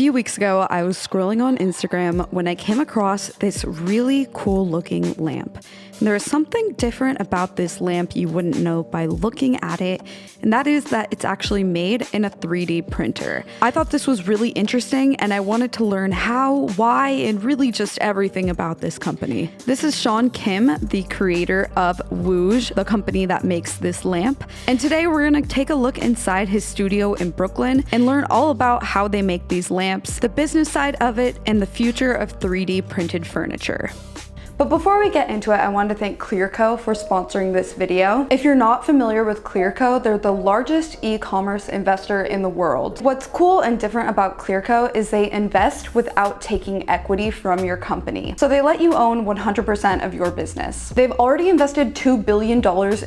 few weeks ago, I was scrolling on Instagram when I came across this really cool looking lamp. And there is something different about this lamp you wouldn't know by looking at it, and that is that it's actually made in a 3D printer. I thought this was really interesting, and I wanted to learn how, why, and really just everything about this company. This is Sean Kim, the creator of Wooz, the company that makes this lamp. And today we're gonna take a look inside his studio in Brooklyn and learn all about how they make these lamps, the business side of it, and the future of 3D printed furniture. But before we get into it, I wanted to thank Clearco for sponsoring this video. If you're not familiar with Clearco, they're the largest e-commerce investor in the world. What's cool and different about Clearco is they invest without taking equity from your company. So they let you own 100% of your business. They've already invested $2 billion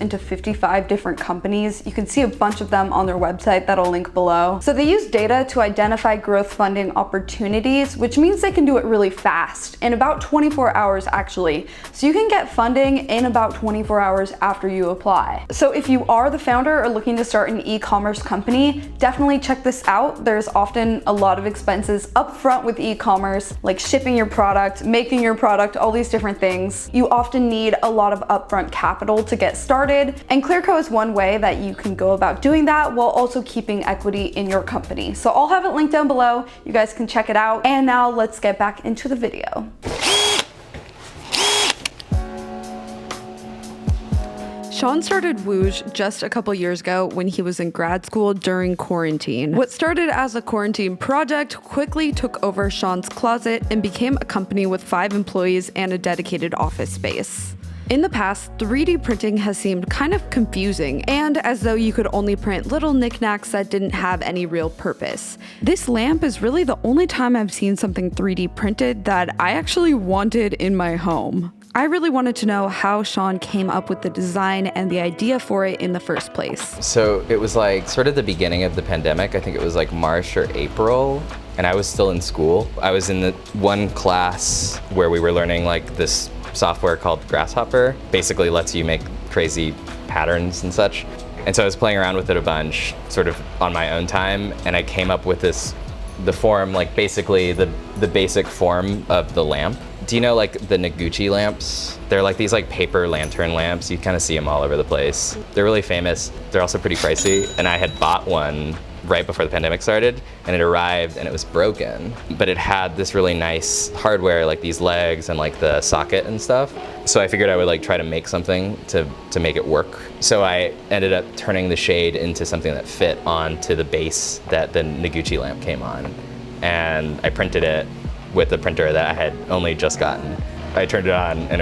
into 55 different companies. You can see a bunch of them on their website that I'll link below. So they use data to identify growth funding opportunities, which means they can do it really fast, in about 24 hours actually. So you can get funding in about 24 hours after you apply. So if you are the founder or looking to start an e-commerce company, definitely check this out. There's often a lot of expenses up front with e-commerce, like shipping your product, making your product, all these different things. You often need a lot of upfront capital to get started, and Clearco is one way that you can go about doing that while also keeping equity in your company. So I'll have it linked down below. You guys can check it out. And now let's get back into the video. Sean started Wooz just a couple years ago when he was in grad school during quarantine. What started as a quarantine project quickly took over Sean's closet and became a company with 5 employees and a dedicated office space. In the past, 3D printing has seemed kind of confusing and as though you could only print little knickknacks that didn't have any real purpose. This lamp is really the only time I've seen something 3D printed that I actually wanted in my home. I really wanted to know how Sean came up with the design and the idea for it in the first place. So it was like sort of the beginning of the pandemic. I think it was like March or April, and I was still in school. I was in the one class where we were learning like this software called Grasshopper. Basically lets you make crazy patterns and such. And so I was playing around with it a bunch, sort of on my own time, and I came up with the form, like basically the basic form of the lamp. Do you know like the Noguchi lamps? They're like these like paper lantern lamps. You kind of see them all over the place. They're really famous. They're also pretty pricey. And I had bought one right before the pandemic started, and it arrived and it was broken. But it had this really nice hardware, like these legs and like the socket and stuff. So I figured I would like try to make something to make it work. So I ended up turning the shade into something that fit onto the base that the Noguchi lamp came on. And I printed it with a printer that I had only just gotten. I turned it on and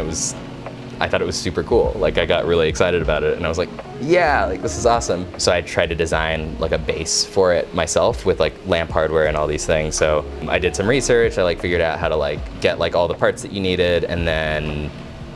I thought it was super cool. Like I got really excited about it and I was like, yeah, like this is awesome. So I tried to design like a base for it myself with like lamp hardware and all these things. So I did some research. I like figured out how to like get like all the parts that you needed and then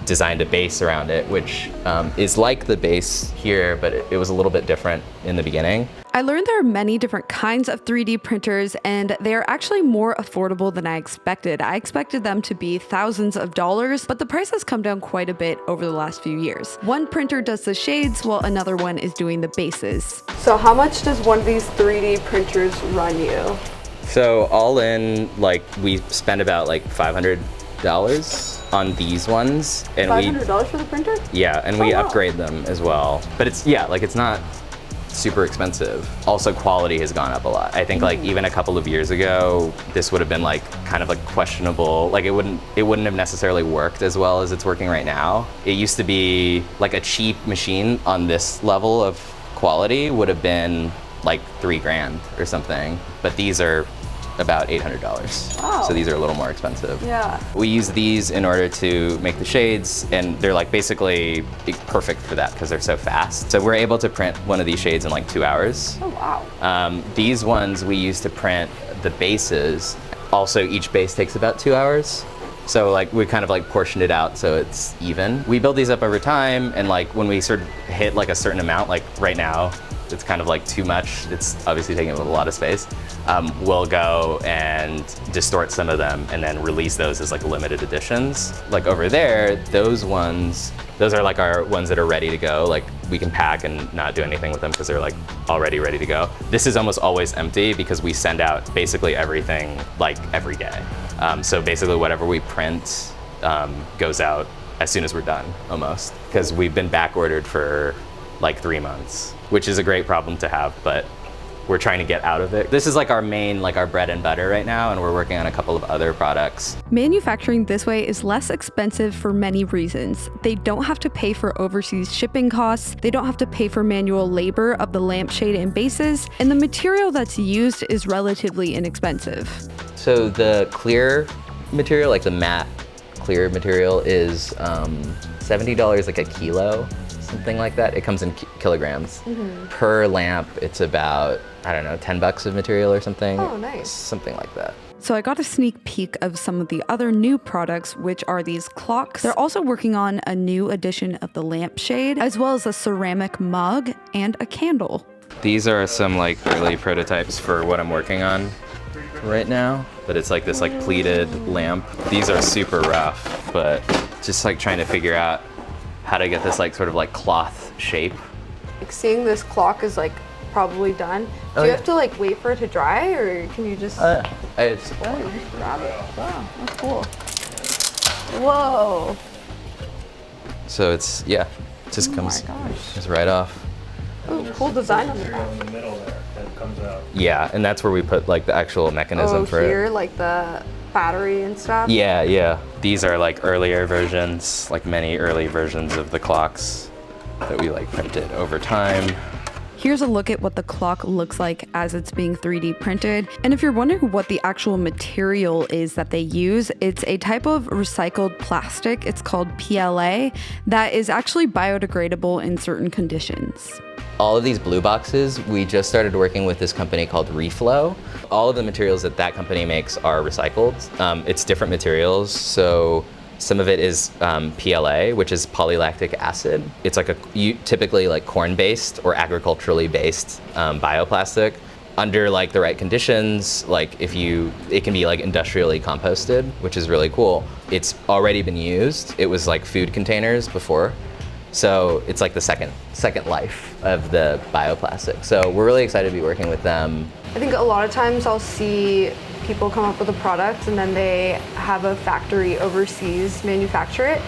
designed a base around it, which is like the base here, but it was a little bit different in the beginning. I learned there are many different kinds of 3D printers and they are actually more affordable than I expected. I expected them to be thousands of dollars, but the price has come down quite a bit over the last few years. One printer does the shades while another one is doing the bases. So how much does one of these 3D printers run you? So all in, like we spend about like $500 on these ones. And $500 for the printer? Yeah, and we upgrade them as well. But it's, yeah, like it's not super expensive. Also quality has gone up a lot. I think like even a couple of years ago, this would have been like kind of like questionable. Like it wouldn't have necessarily worked as well as it's working right now. It used to be like a cheap machine on this level of quality would have been like $3,000 or something. But these are about $800. Wow. So these are a little more expensive. Yeah. We use these in order to make the shades, and they're like basically perfect for that because they're so fast. So we're able to print one of these shades in like 2 hours. Oh, wow. These ones we use to print the bases. Also, each base takes about 2 hours. So like we kind of like portioned it out so it's even. We build these up over time, and like when we sort of hit like a certain amount, like right now, it's kind of like too much, it's obviously taking up a lot of space, we'll go and distort some of them and then release those as like limited editions. Like over there, those are like our ones that are ready to go. Like we can pack and not do anything with them because they're like already ready to go. This is almost always empty because we send out basically everything like every day. So basically whatever we print goes out as soon as we're done, almost. Because we've been back ordered for like 3 months, which is a great problem to have, but we're trying to get out of it. This is like our main, like our bread and butter right now, and we're working on a couple of other products. Manufacturing this way is less expensive for many reasons. They don't have to pay for overseas shipping costs, they don't have to pay for manual labor of the lampshade and bases, and the material that's used is relatively inexpensive. So the clear material, like the matte clear material, is $70 like a kilo, something like that. It comes in kilograms. Per lamp, it's about, I don't know, 10 bucks of material or something. Oh, nice. Something like that. So I got a sneak peek of some of the other new products, which are these clocks. They're also working on a new edition of the lampshade, as well as a ceramic mug and a candle. These are some like early prototypes for what I'm working on right now, but it's like this like pleated lamp. These are super rough, but just like trying to figure out how to get this like sort of like cloth shape. Like seeing this clock is like probably done. Do you have to like wait for it to dry, or can you just? I just you just grab it. Wow, that's cool. Whoa. So it's, yeah, it just comes just right off. Oh, cool design on the back. In the middle there, that comes out. Yeah, and that's where we put like the actual mechanism for here, it. like the battery and stuff. Yeah, yeah. These are like earlier versions, like many early versions of the clocks that we like printed over time. Here's a look at what the clock looks like as it's being 3D printed. And if you're wondering what the actual material is that they use, it's a type of recycled plastic. It's called PLA that is actually biodegradable in certain conditions. All of these blue boxes, we just started working with this company called Reflow. All of the materials that that company makes are recycled. It's different materials, so some of it is PLA, which is polylactic acid. It's like typically like corn-based or agriculturally based bioplastic. Under like the right conditions, like it can be like industrially composted, which is really cool. It's already been used. It was like food containers before. So it's like the second life of the bioplastic. So we're really excited to be working with them. I think a lot of times I'll see people come up with a product and then they have a factory overseas manufacture it.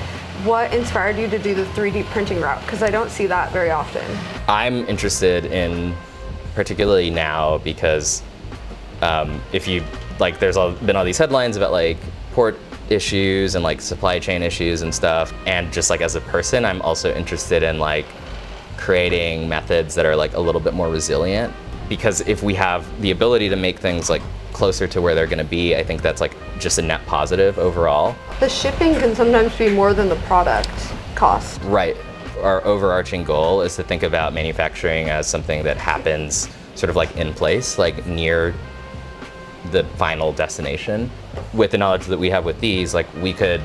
What inspired you to do the 3D printing route? Because I don't see that very often. I'm interested in, particularly now, because if you, like, there's been all these headlines about like port issues and like supply chain issues and stuff. And just like as a person, I'm also interested in like creating methods that are like a little bit more resilient. Because if we have the ability to make things like closer to where they're gonna be, I think that's like just a net positive overall. The shipping can sometimes be more than the product cost. Right. Our overarching goal is to think about manufacturing as something that happens sort of like in place, like near the final destination. With the knowledge that we have with these, like we could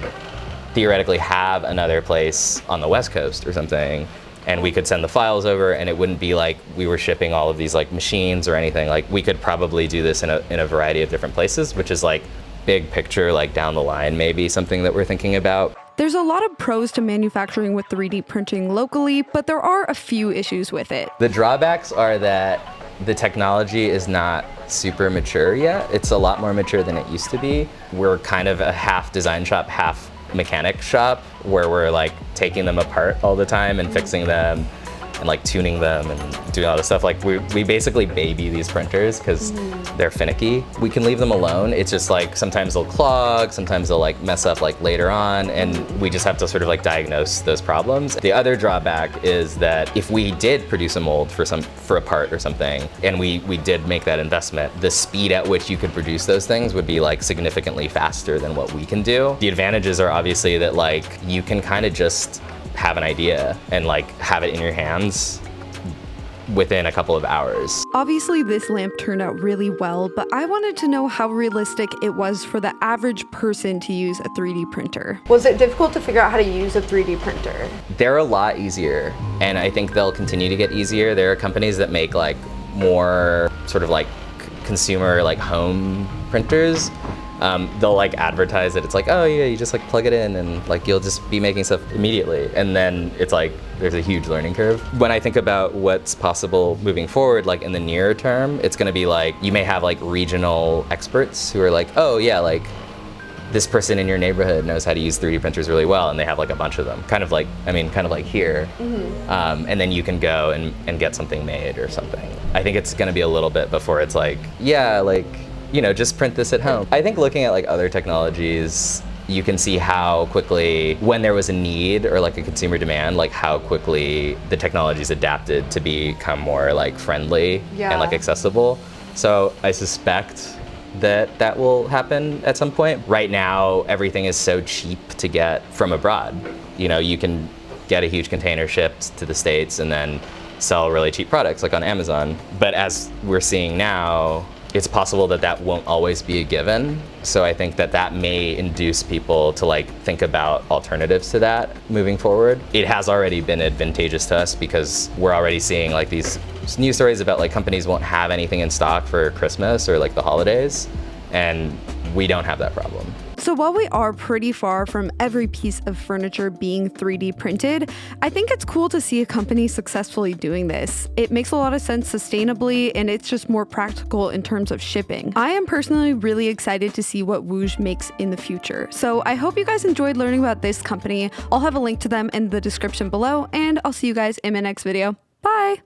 theoretically have another place on the West Coast or something, and we could send the files over, and it wouldn't be like we were shipping all of these like machines or anything. Like we could probably do this in a variety of different places, which is like big picture, like down the line, maybe something that we're thinking about. There's a lot of pros to manufacturing with 3D printing locally, but there are a few issues with it. The drawbacks are that the technology is not super mature yet. It's a lot more mature than it used to be. We're kind of a half design shop, half mechanic shop, where we're like taking them apart all the time and fixing them and like tuning them and doing all this stuff. Like we basically baby these printers because they're finicky. We can leave them alone. It's just like sometimes they'll clog, sometimes they'll like mess up like later on, and we just have to sort of like diagnose those problems. The other drawback is that if we did produce a mold for a part or something, and we did make that investment, the speed at which you could produce those things would be like significantly faster than what we can do. The advantages are obviously that like you can kind of just have an idea and like have it in your hands within a couple of hours. Obviously, this lamp turned out really well, but I wanted to know how realistic it was for the average person to use a 3D printer. Was it difficult to figure out how to use a 3D printer? They're a lot easier, and I think they'll continue to get easier. There are companies that make like more sort of like consumer like home printers. They'll like advertise that it's like, oh yeah, you just like plug it in and like you'll just be making stuff immediately. And then it's like, there's a huge learning curve. When I think about what's possible moving forward, like in the near term, it's gonna be like, you may have like regional experts who are like, oh yeah, like this person in your neighborhood knows how to use 3D printers really well, and they have like a bunch of them. Kind of like here. And then you can go and get something made or something. I think it's gonna be a little bit before it's like, yeah, like, you know, just print this at home. I think looking at like other technologies, you can see how quickly, when there was a need or like a consumer demand, like how quickly the technologies adapted to become more like friendly and like accessible. So I suspect that that will happen at some point. Right now, everything is so cheap to get from abroad. You know, you can get a huge container shipped to the States and then sell really cheap products like on Amazon. But as we're seeing now, it's possible that that won't always be a given. So I think that that may induce people to like think about alternatives to that moving forward. It has already been advantageous to us because we're already seeing like these news stories about like companies won't have anything in stock for Christmas or like the holidays, and we don't have that problem. So while we are pretty far from every piece of furniture being 3D printed, I think it's cool to see a company successfully doing this. It makes a lot of sense sustainably, and it's just more practical in terms of shipping. I am personally really excited to see what Wooz makes in the future. So I hope you guys enjoyed learning about this company. I'll have a link to them in the description below, and I'll see you guys in my next video. Bye!